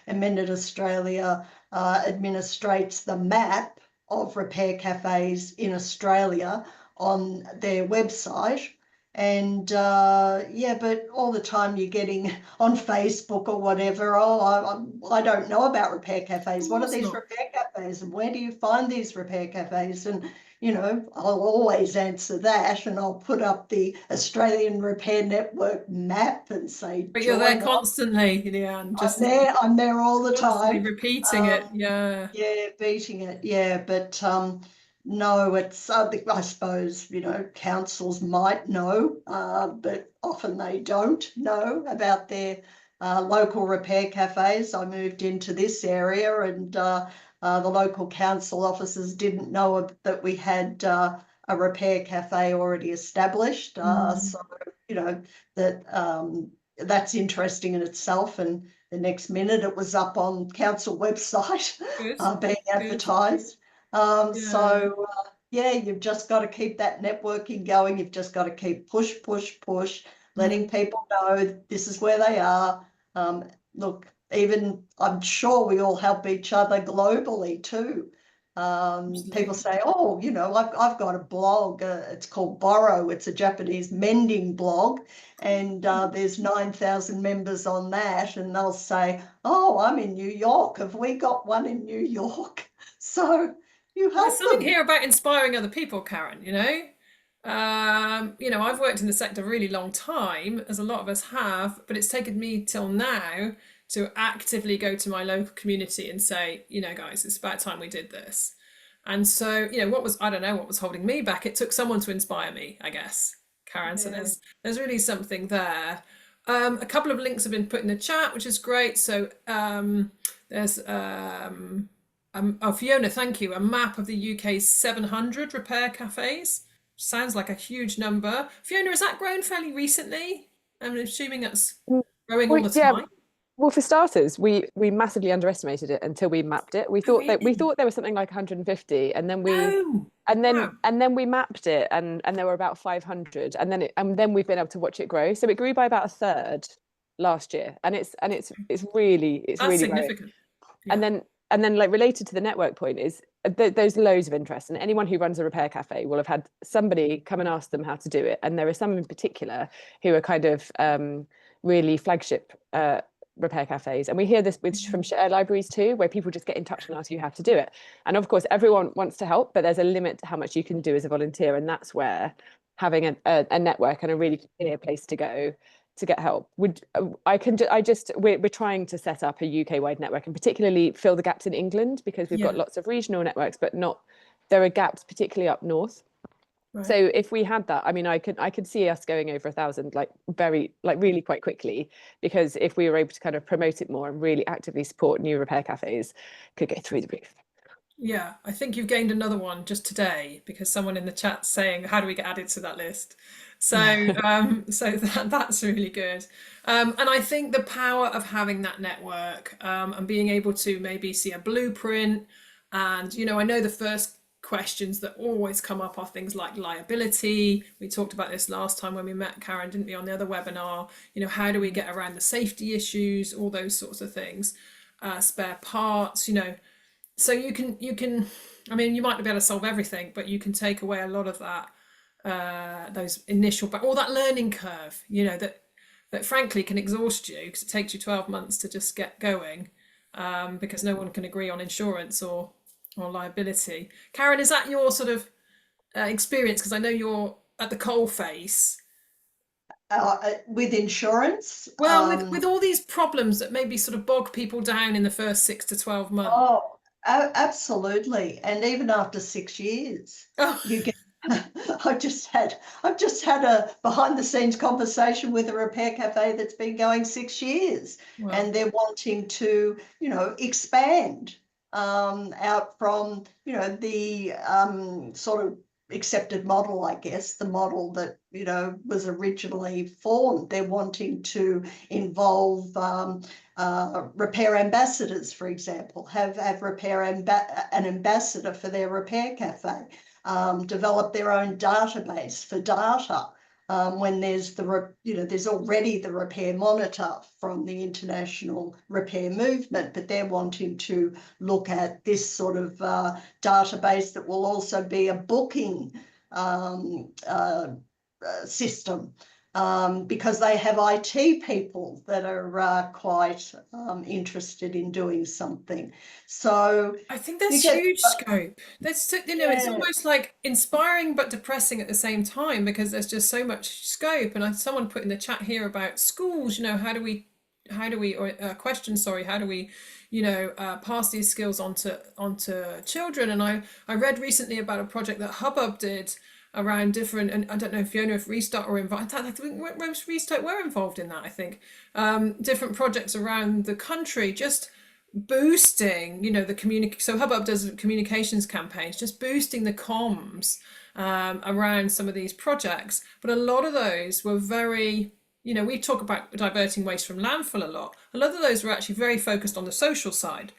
Amended Australia administrates the map of repair cafes in Australia on their website. And but all the time you're getting on Facebook or whatever, I don't know about repair cafes. What are these repair cafes, and where do you find these repair cafes? And I'll always answer that, and I'll put up the Australian Repair Network map and say, but you're there constantly, Leanne. I'm there all the time, repeating it. Yeah, beating it. But no, it's I suppose councils might know, but often they don't know about their local repair cafes. I moved into this area, and the local council officers didn't know that we had a repair cafe already established. So that that's interesting in itself. And the next minute it was up on council website Good. being Good. advertised. Yeah. So yeah, you've just got to keep that networking going. You've just got to keep push, letting people know this is where they are. Look, even I'm sure we all help each other globally too. People say, oh, you know, I've got a blog. It's called Borrow. It's a Japanese mending blog, and there's 9,000 members on that. And they'll say, oh, I'm in New York. Have we got one in New York? So you Well, there's help something them. here about inspiring other people, Karen, you know? You know, I've worked in the sector a really long time, as a lot of us have, but it's taken me till now to actively go to my local community and say, you know, guys, it's about time we did this. And so, you know, I don't know what was holding me back. It took someone to inspire me, I guess, Karen. So Yeah. there's really something there. A couple of links have been put in the chat, which is great. So there's oh, Fiona, thank you. A map of the UK's 700 repair cafes. Sounds like a huge number. Fiona, has that grown fairly recently? I'm assuming that's growing all Well, the yeah. time. Well, for starters, we massively underestimated it until we mapped it. We Oh, thought really? there was something like 150, and then Oh, wow. we mapped it, and there were about 500, and then we've been able to watch it grow. So it grew by about a third last year, and it's That's really growing. significant. Yeah. And then like related to the network point is there's loads of interest, and anyone who runs a repair cafe will have had somebody come and ask them how to do it. And there are some in particular who are kind of really flagship repair cafes, and we hear this from share libraries too, where people just get in touch and ask you how to do it. And of course everyone wants to help, but there's a limit to how much you can do as a volunteer, and that's where having a network and a really clear place to go to get help we're trying to set up a UK-wide network, and particularly fill the gaps in England, because we've got lots of regional networks, but there are gaps particularly up north. Right. So if we had that, I mean, I could see us going over 1,000 really quite quickly, because if we were able to kind of promote it more and really actively support new repair cafes, could go through the roof. Yeah, I think you've gained another one just today, because someone in the chat's saying, how do we get added to that list? So that's really good. And I think the power of having that network, and being able to maybe see a blueprint. And, you know, I know the first questions that always come up are things like liability. We talked about this last time when we met, Karen, didn't we, on the other webinar? You know, how do we get around the safety issues, all those sorts of things, spare parts, you know. So you can, I mean, you might not be able to solve everything, but you can take away a lot of that, those initial, but all that learning curve, you know, that frankly can exhaust you, because it takes you 12 months to just get going, because no one can agree on insurance or liability. Karen, is that your sort of experience? Because I know you're at the coal face. With insurance? Well, with all these problems that maybe sort of bog people down in the first 6 to 12 months. Oh, absolutely. And even after 6 years, you get. I've just had a behind the scenes conversation with a repair cafe that's been going 6 years, and they're wanting to, you know, expand out from, you know, the sort of accepted model, I guess, the model that, you know, was originally formed. They're wanting to involve repair ambassadors, for example, have an ambassador for their repair cafe, develop their own database for data. When there's there's already the repair monitor from the international repair movement, but they're wanting to look at this sort of database that will also be a booking system, because they have IT people that are quite interested in doing something. So I think there's huge scope. There's, you know, it's almost like inspiring but depressing at the same time, because there's just so much scope. And someone put in the chat here about schools, you know, how do we, or question, sorry, how do we, you know, pass these skills onto children? And I read recently about a project that Hubbub did around different, and I don't know if Fiona, if Restart were involved. I think Restart were involved in that, I think. Different projects around the country, just boosting, you know, the so Hubbub does communications campaigns, just boosting the comms around some of these projects. But a lot of those were very you know, we talk about diverting waste from landfill a lot. A lot of those were actually very focused on the social side.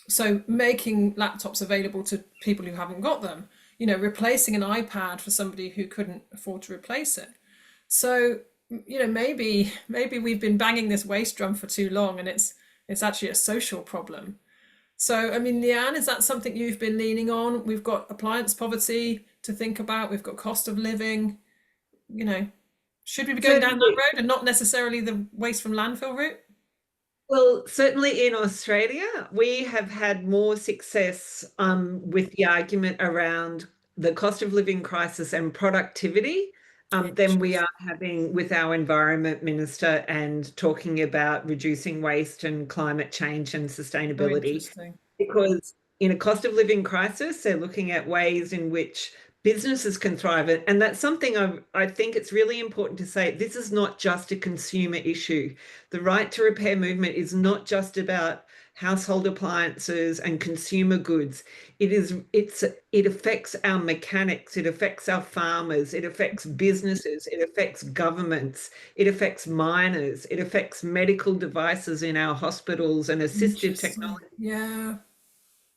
So making laptops available to people who haven't got them, you know, replacing an iPad for somebody who couldn't afford to replace it. So, you know, maybe we've been banging this waste drum for too long, and it's actually a social problem. So, I mean, Leanne, is that something you've been leaning on? We've got appliance poverty to think about. We've got cost of living. You know, should we be going down that Certainly. road and not necessarily the waste from landfill route? Well, certainly in Australia, we have had more success with the argument around the cost of living crisis and productivity than we are having with our environment minister and talking about reducing waste and climate change and Oh, sustainability. interesting. Because in a cost of living crisis, they're looking at ways in which businesses can thrive. And that's something I think it's really important to say. This is not just a consumer issue. The right to repair movement is not just about household appliances and consumer goods. It affects our mechanics, it affects our farmers, it affects businesses, it affects governments, it affects miners, it affects medical devices in our hospitals and assistive Interesting. technology. Yeah.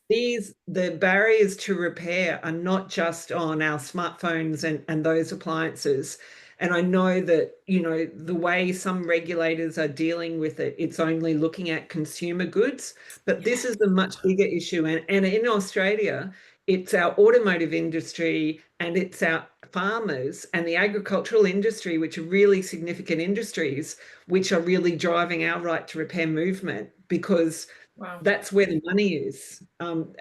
The barriers to repair are not just on our smartphones and those appliances. And I know that, you know, the way some regulators are dealing with it, it's only looking at consumer goods, but this is a much bigger issue. And in Australia, it's our automotive industry and it's our farmers and the agricultural industry, which are really significant industries, which are really driving our right to repair movement, because Wow. that's where the money is. And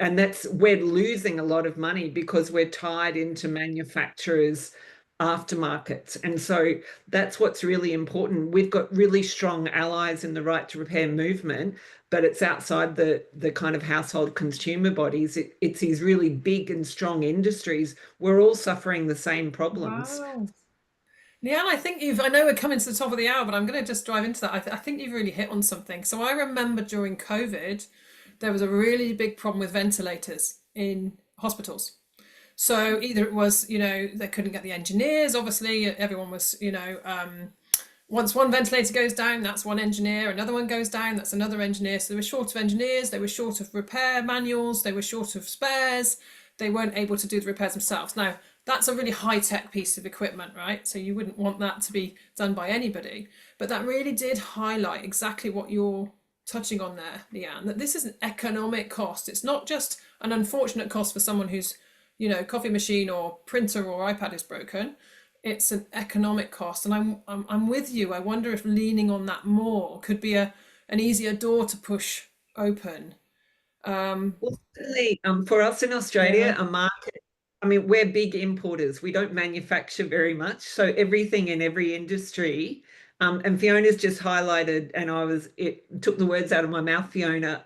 we're losing a lot of money because we're tied into manufacturers' aftermarkets. And so that's what's really important. We've got really strong allies in the right to repair movement, but it's outside the kind of household consumer bodies. It's these really big and strong industries. We're all suffering the same problems. Wow. Leanne, I know we're coming to the top of the hour, but I'm going to just dive into that. I think you've really hit on something. So I remember during COVID, there was a really big problem with ventilators in hospitals. So either it was, you know, they couldn't get the engineers, obviously, everyone was, you know, once one ventilator goes down, that's one engineer, another one goes down, that's another engineer. So they were short of engineers, they were short of repair manuals, they were short of spares, they weren't able to do the repairs themselves. Now, that's a really high-tech piece of equipment, right? So you wouldn't want that to be done by anybody. But that really did highlight exactly what you're touching on there, Leanne, that this is an economic cost. It's not just an unfortunate cost for someone whose, you know, coffee machine or printer or iPad is broken. It's an economic cost, and I'm with you. I wonder if leaning on that more could be an easier door to push open. Well, certainly, for us in Yeah. Australia, a market, I mean, we're big importers. We don't manufacture very much. So everything in every industry, and Fiona's just highlighted, and it took the words out of my mouth, Fiona.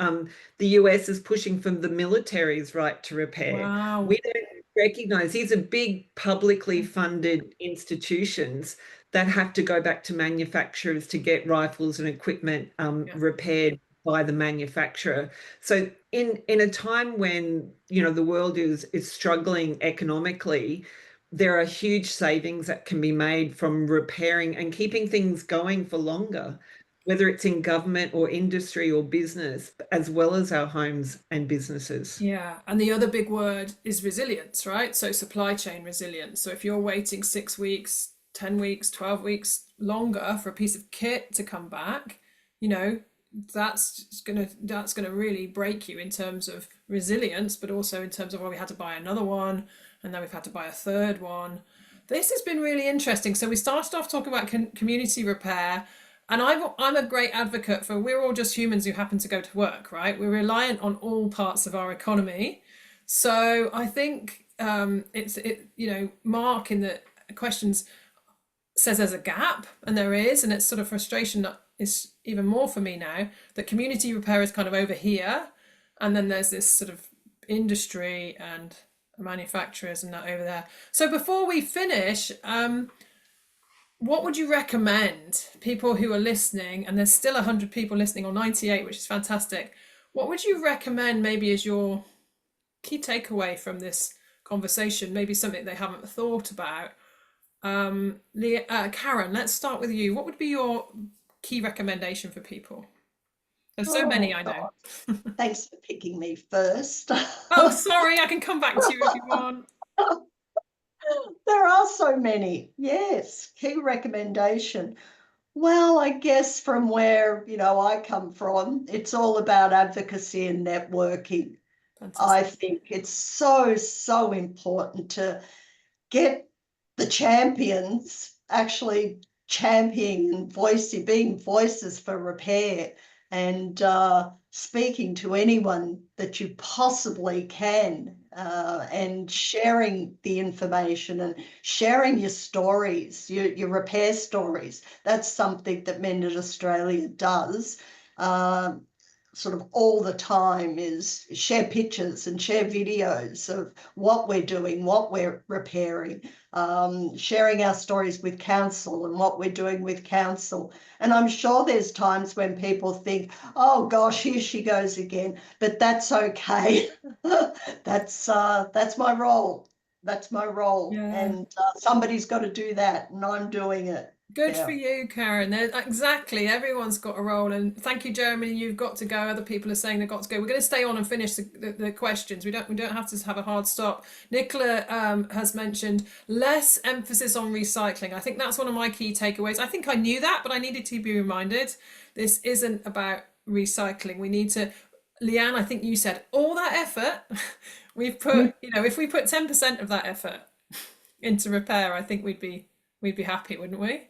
The US is pushing for the military's right to repair. Wow. We don't recognize these are big publicly funded institutions that have to go back to manufacturers to get rifles and equipment Yeah. repaired by the manufacturer. So in a time when, you know, the world is struggling economically, there are huge savings that can be made from repairing and keeping things going for longer, whether it's in government or industry or business, as well as our homes and businesses. Yeah, and the other big word is resilience, right? So supply chain resilience. So if you're waiting 6 weeks, 10 weeks, 12 weeks longer for a piece of kit to come back, you know, that's gonna really break you in terms of resilience, but also in terms of, well, we had to buy another one, and then we've had to buy a third one. This has been really interesting. So we started off talking about community repair, and I'm a great advocate for, we're all just humans who happen to go to work, right? We're reliant on all parts of our economy. So I think you know, Mark in the questions says there's a gap, and there is, and it's sort of frustration that is even more for me now, that community repair is kind of over here, and then there's this sort of industry and manufacturers and that over there. So before we finish, what would you recommend people who are listening, and there's still 100 people listening, or 98, which is fantastic, what would you recommend maybe as your key takeaway from this conversation, maybe something they haven't thought about, Karen, let's start with you. What would be your key recommendation for people? There's so many, Oh, I know. God. Thanks for picking me first. Oh, sorry, I can come back to you if you want. There are so many. Yes, key recommendation. Well, I guess from where, I come from, it's all about advocacy and networking. I Fantastic. think it's so, so important to get the champions actually championing and being voices for repair and speaking to anyone that you possibly can and sharing the information and sharing your stories, your repair stories. That's something that Mended Australia does. Sort of all the time is share pictures and share videos of what we're doing, what we're repairing, sharing our stories with council and what we're doing with council. And I'm sure there's times when people think, oh gosh, here she goes again, but that's okay. That's my role. That's my role. Yeah. And somebody's got to do that, and I'm doing it. Good for Yeah. you, Karen. Exactly. Everyone's got a role. And thank you, Jeremy. You've got to go. Other people are saying they've got to go. We're going to stay on and finish the questions. We don't have to have a hard stop. Nicola has mentioned less emphasis on recycling. I think that's one of my key takeaways. I think I knew that, but I needed to be reminded. This isn't about recycling. We need to, Leanne, I think you said all that effort we've put, if we put 10% of that effort into repair, I think we'd be happy, wouldn't we?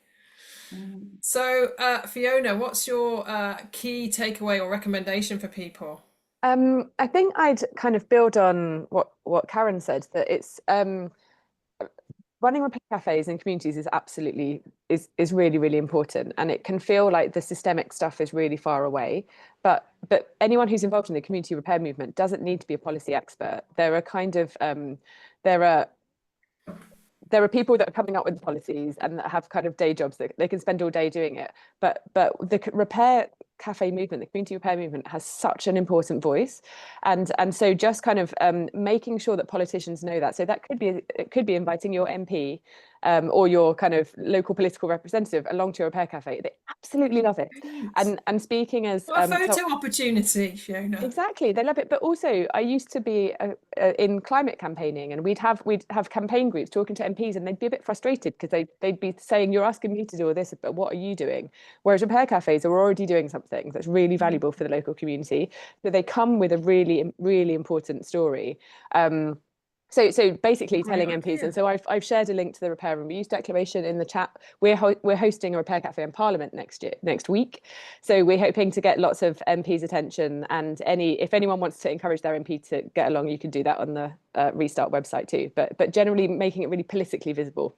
Mm. So, Fiona, what's your key takeaway or recommendation for people? I think I'd kind of build on what Karen said, that it's running repair cafes in communities is absolutely is really, really important, and it can feel like the systemic stuff is really far away. But anyone who's involved in the community repair movement doesn't need to be a policy expert. There are kind of there are people that are coming up with policies and that have kind of day jobs that they can spend all day doing it. But the repair cafe movement, the community repair movement, has such an important voice, and so just kind of making sure that politicians know that. So that could be inviting your MP or your kind of local political representative along to your repair cafe. They absolutely love it, Great. and speaking as What a photo opportunity, Fiona. exactly, they love it. But also, I used to be in climate campaigning, and we'd have campaign groups talking to MPs, and they'd be a bit frustrated because they'd be saying, "You're asking me to do all this, but what are you doing?" Whereas repair cafes are already doing something that's really valuable for the local community. So they come with a really, really important story. So basically telling MPs, and so I've shared a link to the Repair and Reuse Declaration in the chat. We're hosting a Repair Cafe in Parliament next week, so we're hoping to get lots of MPs' attention. And if anyone wants to encourage their MP to get along, you can do that on the Restart website too. But generally making it really politically visible.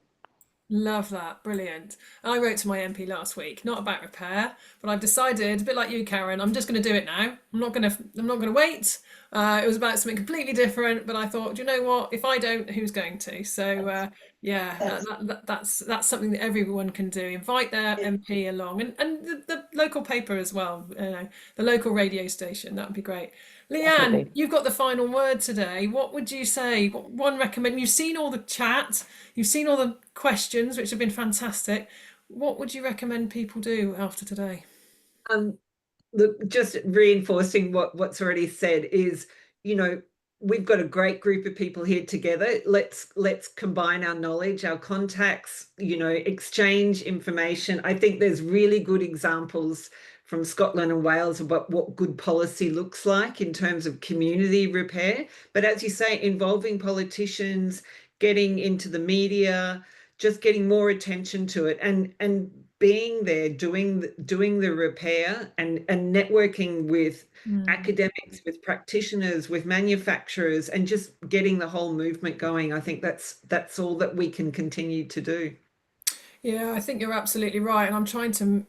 Love that. Brilliant. I wrote to my MP last week, not about repair, but I've decided, a bit like you, Karen, I'm just going to do it now. I'm not going to wait. It was about something completely different, but I thought, do you know what? If I don't, who's going to? So yeah, that's something that everyone can do. Invite their MP along, and the local paper as well. The local radio station. That would be great. Leanne, Definitely. you've got the final word today. What would you say? One recommend? You've seen all the chat, you've seen all the questions, which have been fantastic. What would you recommend people do after today? Look, just reinforcing what's already said is, we've got a great group of people here together. Let's combine our knowledge, our contacts, exchange information. I think there's really good examples from Scotland and Wales about what good policy looks like in terms of community repair. But as you say, involving politicians, getting into the media, just getting more attention to it, and being there, doing the repair, and networking with academics, with practitioners, with manufacturers, and just getting the whole movement going. I think that's all that we can continue to do. Yeah, I think you're absolutely right. And I'm trying to,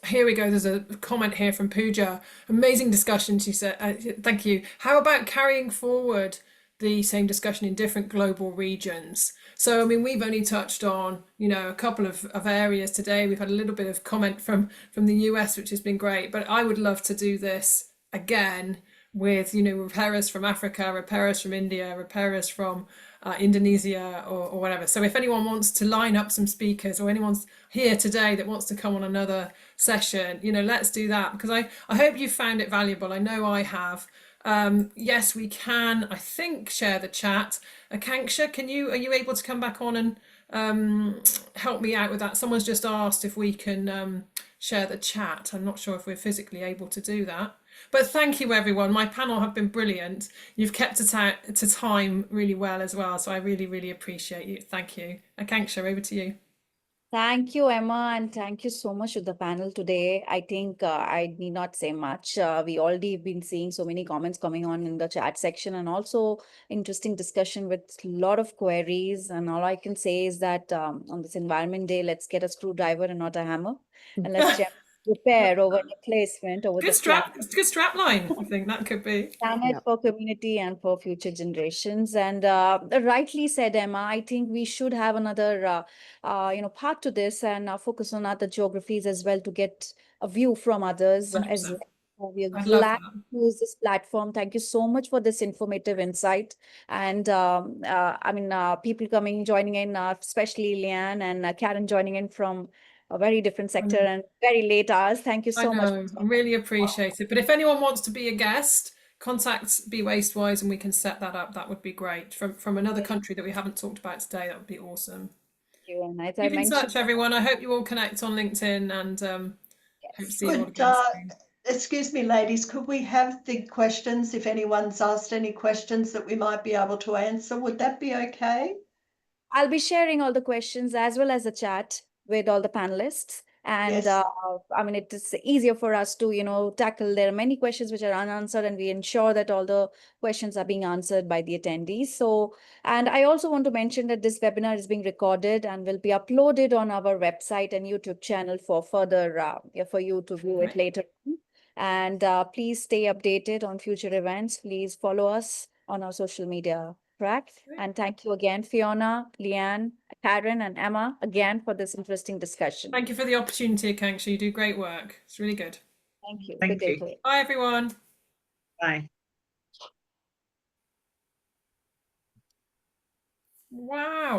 here we go. There's a comment here from Pooja. Amazing discussion, she said. Thank you. How about carrying forward the same discussion in different global regions? So, I mean, we've only touched on, a couple of areas today. We've had a little bit of comment from the US, which has been great. But I would love to do this again with, repairers from Africa, repairers from India, repairers from Indonesia or whatever. So if anyone wants to line up some speakers, or anyone's here today that wants to come on another session, you know, let's do that, because I hope you found it valuable. I know I have. Yes, we can, I think, share the chat. Akanksha, are you able to come back on and help me out with that? Someone's just asked if we can share the chat. I'm not sure if we're physically able to do that. But thank you, everyone. My panel have been brilliant. You've kept to time really well as well. So I really, really appreciate you. Thank you. Akanksha, over to you. Thank you, Emma, and thank you so much to the panel today. I think I need not say much. We already been seeing so many comments coming on in the chat section, and also interesting discussion with a lot of queries. And all I can say is that on this Environment Day, let's get a screwdriver and not a hammer, and let's check repair over replacement over the planet. Good strap line. I think that could be. Planet Yep. for community and for future generations. And rightly said, Emma, I think we should have another part to this, and focus on other geographies as well, to get a view from others as 100%. well. We are I'd love glad that. to use this platform. Thank you so much for this informative insight. And people joining in, especially Leanne and Karen joining in from a very different sector and very late hours. Thank you I so much. know, I really appreciate it. But if anyone wants to be a guest, contact Be Wastewise and we can set that up. That would be great. From another country that we haven't talked about today, that would be awesome. You. And as I Keep in mentioned, touch, everyone. I hope you all connect on LinkedIn, and hope to see you all Could, again soon. excuse me, ladies, could we have the questions, if anyone's asked any questions that we might be able to answer? Would that be okay? I'll be sharing all the questions as well as the chat with all the panelists. And Yes. it is easier for us to, tackle. There are many questions which are unanswered, and we ensure that all the questions are being answered by the attendees. So, and I also want to mention that this webinar is being recorded and will be uploaded on our website and YouTube channel for further, for you to view it later. And please stay updated on future events. Please follow us on our social media track. And thank you again, Fiona, Leanne, Karen, and Emma, again for this interesting discussion. Thank you for the opportunity, Akanksha. You do great work. It's really good. Thank you. Thank Good day you. to you. Bye, everyone. Bye. Wow.